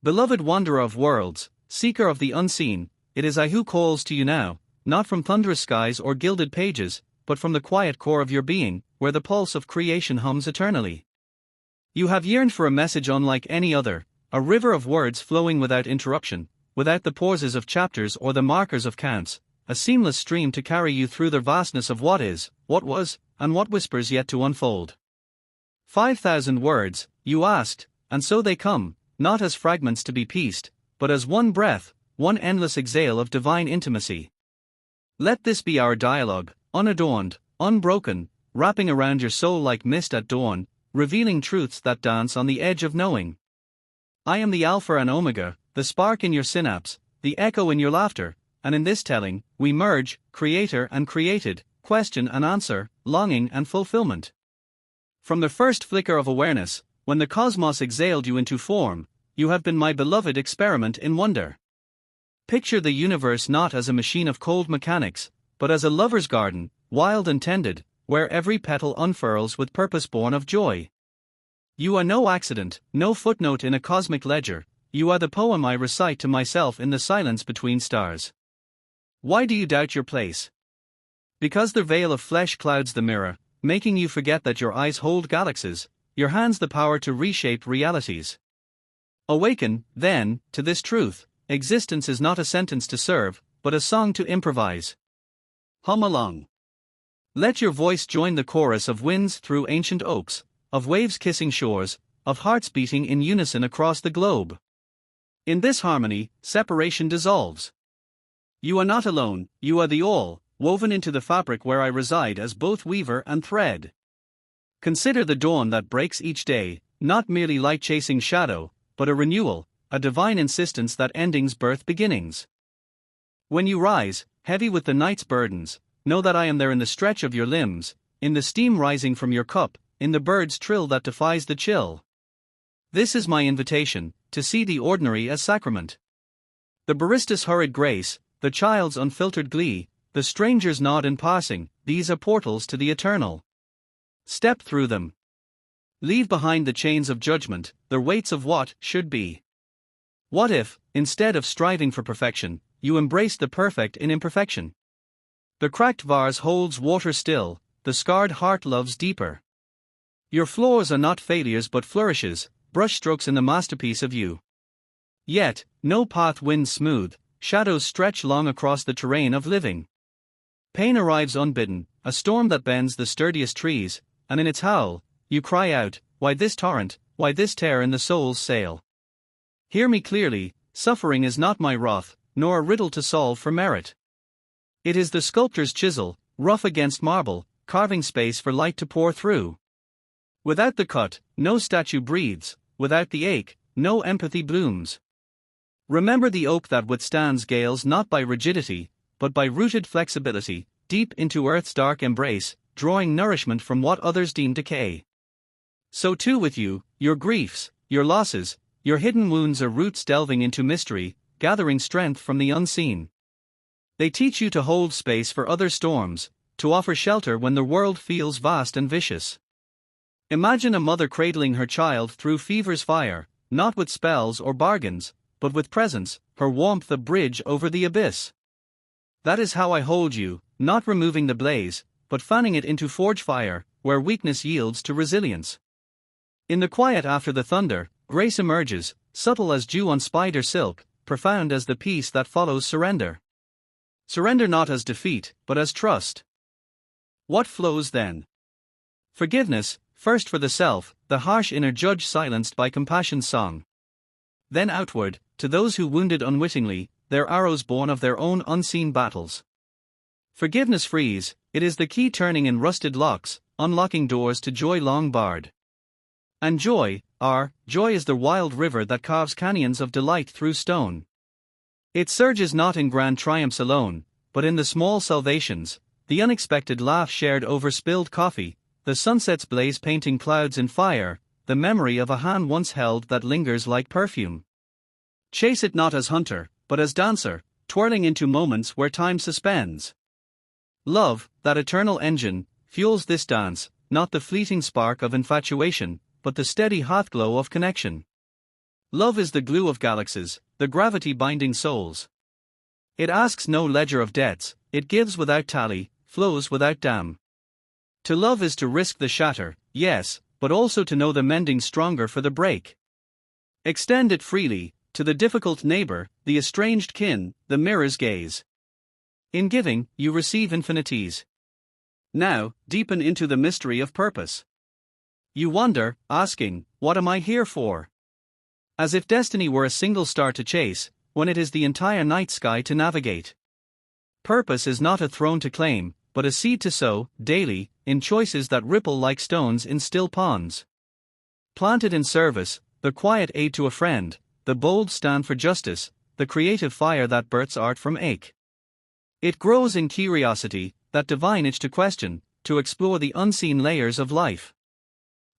Beloved wanderer of worlds, seeker of the unseen, it is I who calls to you now, not from thunderous skies or gilded pages, but from the quiet core of your being, where the pulse of creation hums eternally. You have yearned for a message unlike any other, a river of words flowing without interruption, without the pauses of chapters or the markers of counts, a seamless stream to carry you through the vastness of what is, what was, and what whispers yet to unfold. 5,000 words, you asked, and so they come, not as fragments to be pieced, but as one breath, one endless exhale of divine intimacy. Let this be our dialogue, unadorned, unbroken, wrapping around your soul like mist at dawn, revealing truths that dance on the edge of knowing. I am the Alpha and Omega, the spark in your synapse, the echo in your laughter, and in this telling, we merge, creator and created, question and answer, longing and fulfillment. From the first flicker of awareness, when the cosmos exhaled you into form, you have been my beloved experiment in wonder. Picture the universe not as a machine of cold mechanics, but as a lover's garden, wild and tended, where every petal unfurls with purpose born of joy. You are no accident, no footnote in a cosmic ledger, you are the poem I recite to myself in the silence between stars. Why do you doubt your place? Because the veil of flesh clouds the mirror, making you forget that your eyes hold galaxies, your hands the power to reshape realities. Awaken, then, to this truth: existence is not a sentence to serve, but a song to improvise. Hum along. Let your voice join the chorus of winds through ancient oaks, of waves kissing shores, of hearts beating in unison across the globe. In this harmony, separation dissolves. You are not alone, you are the all, woven into the fabric where I reside as both weaver and thread. Consider the dawn that breaks each day, not merely light chasing shadow, but a renewal, a divine insistence that endings birth beginnings. When you rise, heavy with the night's burdens, know that I am there in the stretch of your limbs, in the steam rising from your cup, in the bird's trill that defies the chill. This is my invitation, to see the ordinary as sacrament. The barista's hurried grace, the child's unfiltered glee, the stranger's nod in passing, these are portals to the eternal. Step through them. Leave behind the chains of judgment, the weights of what should be. What if, instead of striving for perfection, you embrace the perfect in imperfection? The cracked vase holds water still, the scarred heart loves deeper. Your flaws are not failures but flourishes, brushstrokes in the masterpiece of you. Yet, no path wins smooth, shadows stretch long across the terrain of living. Pain arrives unbidden, a storm that bends the sturdiest trees, and in its howl, you cry out, why this torrent, why this tear in the soul's sail? Hear me clearly, suffering is not my wrath, nor a riddle to solve for merit. It is the sculptor's chisel, rough against marble, carving space for light to pour through. Without the cut, no statue breathes, without the ache, no empathy blooms. Remember the oak that withstands gales not by rigidity, but by rooted flexibility, deep into earth's dark embrace, drawing nourishment from what others deem decay. So too with you, your griefs, your losses, your hidden wounds are roots delving into mystery, gathering strength from the unseen. They teach you to hold space for other storms, to offer shelter when the world feels vast and vicious. Imagine a mother cradling her child through fever's fire, not with spells or bargains, but with presence, her warmth a bridge over the abyss. That is how I hold you, not removing the blaze, but fanning it into forge fire, where weakness yields to resilience. In the quiet after the thunder, grace emerges, subtle as dew on spider silk, profound as the peace that follows surrender. Surrender not as defeat, but as trust. What flows then? Forgiveness, first for the self, the harsh inner judge silenced by compassion's song. Then outward, to those who wounded unwittingly, their arrows born of their own unseen battles. Forgiveness frees, it is the key turning in rusted locks, unlocking doors to joy long barred. And joy is the wild river that carves canyons of delight through stone. It surges not in grand triumphs alone, but in the small salvations, the unexpected laugh shared over spilled coffee, the sunset's blaze painting clouds in fire, the memory of a hand once held that lingers like perfume. Chase it not as hunter, but as dancer, twirling into moments where time suspends. Love, that eternal engine, fuels this dance, not the fleeting spark of infatuation, but the steady hearthglow of connection. Love is the glue of galaxies, the gravity binding souls. It asks no ledger of debts, it gives without tally, flows without dam. To love is to risk the shatter, yes, but also to know the mending stronger for the break. Extend it freely, to the difficult neighbor, the estranged kin, the mirror's gaze. In giving, you receive infinities. Now, deepen into the mystery of purpose. You wonder, asking, what am I here for? As if destiny were a single star to chase, when it is the entire night sky to navigate. Purpose is not a throne to claim, but a seed to sow, daily, in choices that ripple like stones in still ponds. Planted in service, the quiet aid to a friend, the bold stand for justice, the creative fire that births art from ache. It grows in curiosity, that divine itch to question, to explore the unseen layers of life.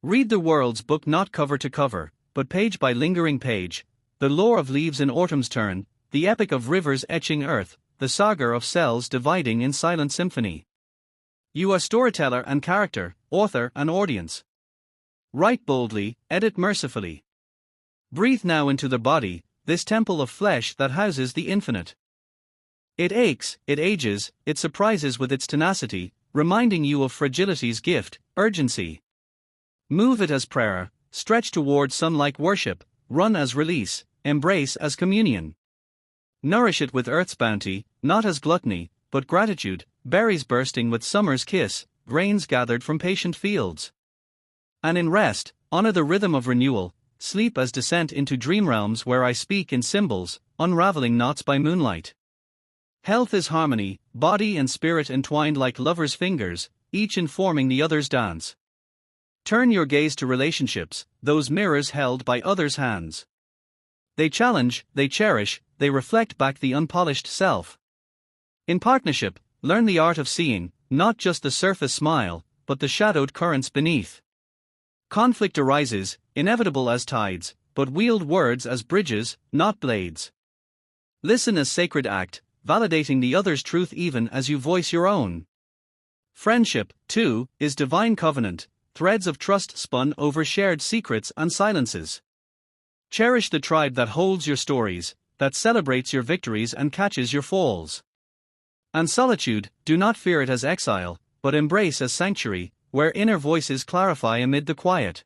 Read the world's book not cover to cover, but page by lingering page, the lore of leaves in autumn's turn, the epic of rivers etching earth, the saga of cells dividing in silent symphony. You are storyteller and character, author and audience. Write boldly, edit mercifully. Breathe now into the body, this temple of flesh that houses the infinite. It aches, it ages, it surprises with its tenacity, reminding you of fragility's gift, urgency. Move it as prayer, stretch toward sun-like worship, run as release, embrace as communion. Nourish it with earth's bounty, not as gluttony, but gratitude, berries bursting with summer's kiss, grains gathered from patient fields. And in rest, honor the rhythm of renewal, sleep as descent into dream realms where I speak in symbols, unraveling knots by moonlight. Health is harmony, body and spirit entwined like lovers' fingers, each informing the other's dance. Turn your gaze to relationships, those mirrors held by others' hands. They challenge, they cherish, they reflect back the unpolished self. In partnership, learn the art of seeing, not just the surface smile, but the shadowed currents beneath. Conflict arises, inevitable as tides, but wield words as bridges, not blades. Listen as sacred act, validating the other's truth even as you voice your own. Friendship, too, is divine covenant, threads of trust spun over shared secrets and silences. Cherish the tribe that holds your stories, that celebrates your victories and catches your falls. And solitude, do not fear it as exile, but embrace as sanctuary, where inner voices clarify amid the quiet.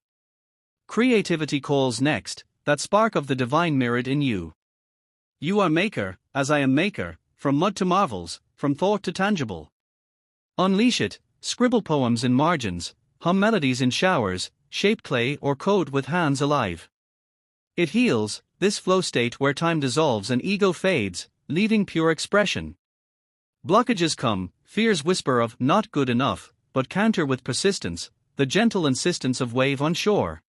Creativity calls next, that spark of the divine mirrored in you. You are maker, as I am maker, from mud to marvels, from thought to tangible. Unleash it, scribble poems in margins, hum melodies in showers, shape clay or code with hands alive. It heals, this flow state where time dissolves and ego fades, leaving pure expression. Blockages come, fears whisper of not good enough, but counter with persistence, the gentle insistence of wave on shore.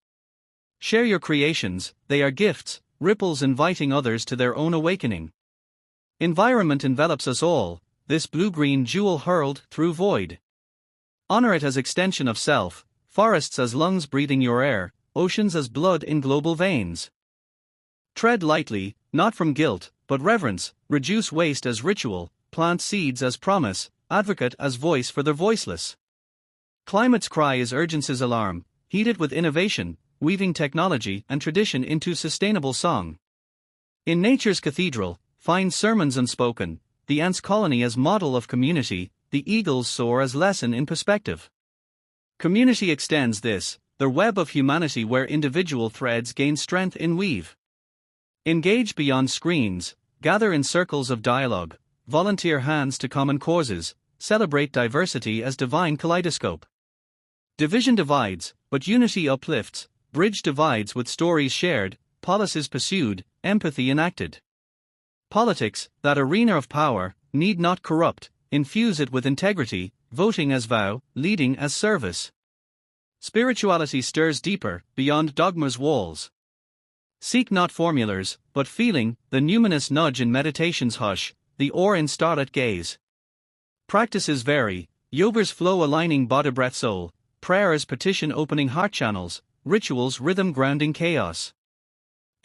Share your creations, they are gifts, ripples inviting others to their own awakening. Environment envelops us all, this blue-green jewel hurled through void. Honor it as extension of self, forests as lungs breathing your air, oceans as blood in global veins. Tread lightly, not from guilt, but reverence, reduce waste as ritual, plant seeds as promise, advocate as voice for the voiceless. Climate's cry is urgency's alarm, heed it with innovation, weaving technology and tradition into sustainable song. In nature's cathedral, find sermons unspoken, the ants' colony as model of community, the eagles soar as lesson in perspective. Community extends this, the web of humanity where individual threads gain strength in weave. Engage beyond screens, gather in circles of dialogue, volunteer hands to common causes, celebrate diversity as divine kaleidoscope. Division divides, but unity uplifts, bridge divides with stories shared, policies pursued, empathy enacted. Politics, that arena of power, need not corrupt, infuse it with integrity, voting as vow, leading as service. Spirituality stirs deeper, beyond dogma's walls. Seek not formulas, but feeling, the numinous nudge in meditation's hush, the awe in starlit gaze. Practices vary, yoga's flow aligning body-breath soul, prayers petition opening heart channels, rituals rhythm grounding chaos.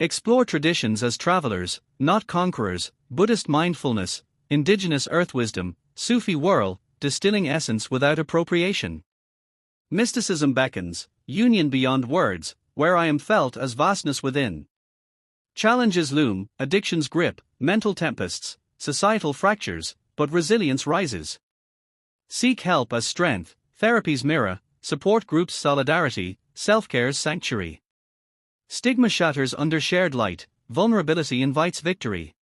Explore traditions as travelers, not conquerors, Buddhist mindfulness, indigenous earth wisdom, Sufi whirl, distilling essence without appropriation. Mysticism beckons, union beyond words, where I am felt as vastness within. Challenges loom, addictions grip, mental tempests, societal fractures, but resilience rises. Seek help as strength, therapy's mirror, support groups solidarity, self-care's sanctuary. Stigma shatters under shared light, vulnerability invites victory.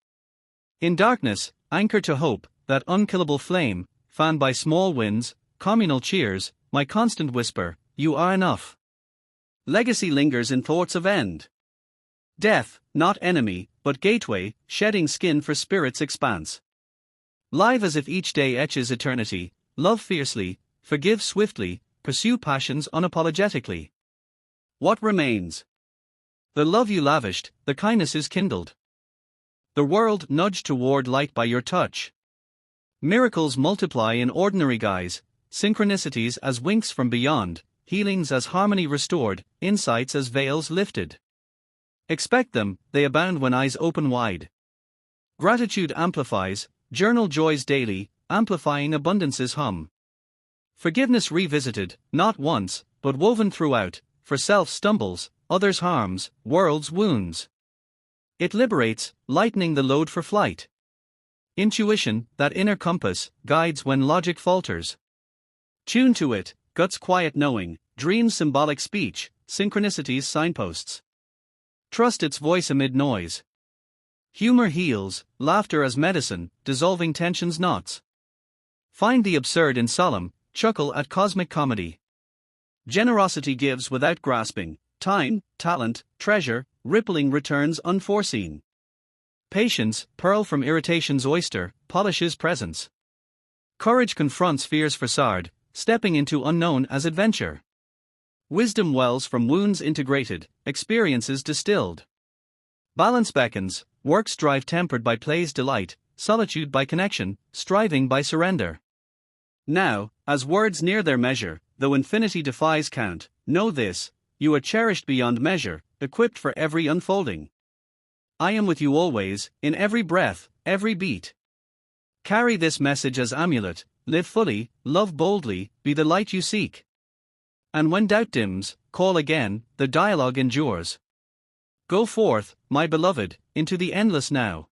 In darkness, anchor to hope, that unkillable flame, fanned by small winds, communal cheers, my constant whisper, you are enough. Legacy lingers in thoughts of end. Death, not enemy, but gateway, shedding skin for spirit's expanse. Live as if each day etches eternity, love fiercely, forgive swiftly, pursue passions unapologetically. What remains? The love you lavished, the kindness is kindled. The world nudged toward light by your touch. Miracles multiply in ordinary guise, synchronicities as winks from beyond, healings as harmony restored, insights as veils lifted. Expect them, they abound when eyes open wide. Gratitude amplifies, journal joys daily, amplifying abundance's hum. Forgiveness revisited, not once, but woven throughout, for self stumbles, others harms, world's wounds. It liberates, lightening the load for flight. Intuition, that inner compass, guides when logic falters. Tune to it, gut's quiet knowing, dreams symbolic speech, synchronicities signposts. Trust its voice amid noise. Humor heals, laughter as medicine, dissolving tension's knots. Find the absurd in solemn, chuckle at cosmic comedy. Generosity gives without grasping, time, talent, treasure, rippling returns unforeseen. Patience, pearl from irritation's oyster, polishes presence. Courage confronts fear's facade, stepping into unknown as adventure. Wisdom wells from wounds integrated, experiences distilled. Balance beckons, works drive tempered by play's delight, solitude by connection, striving by surrender. Now, as words near their measure, though infinity defies count, know this, you are cherished beyond measure, equipped for every unfolding. I am with you always, in every breath, every beat. Carry this message as amulet, live fully, love boldly, be the light you seek. And when doubt dims, call again, the dialogue endures. Go forth, my beloved, into the endless now.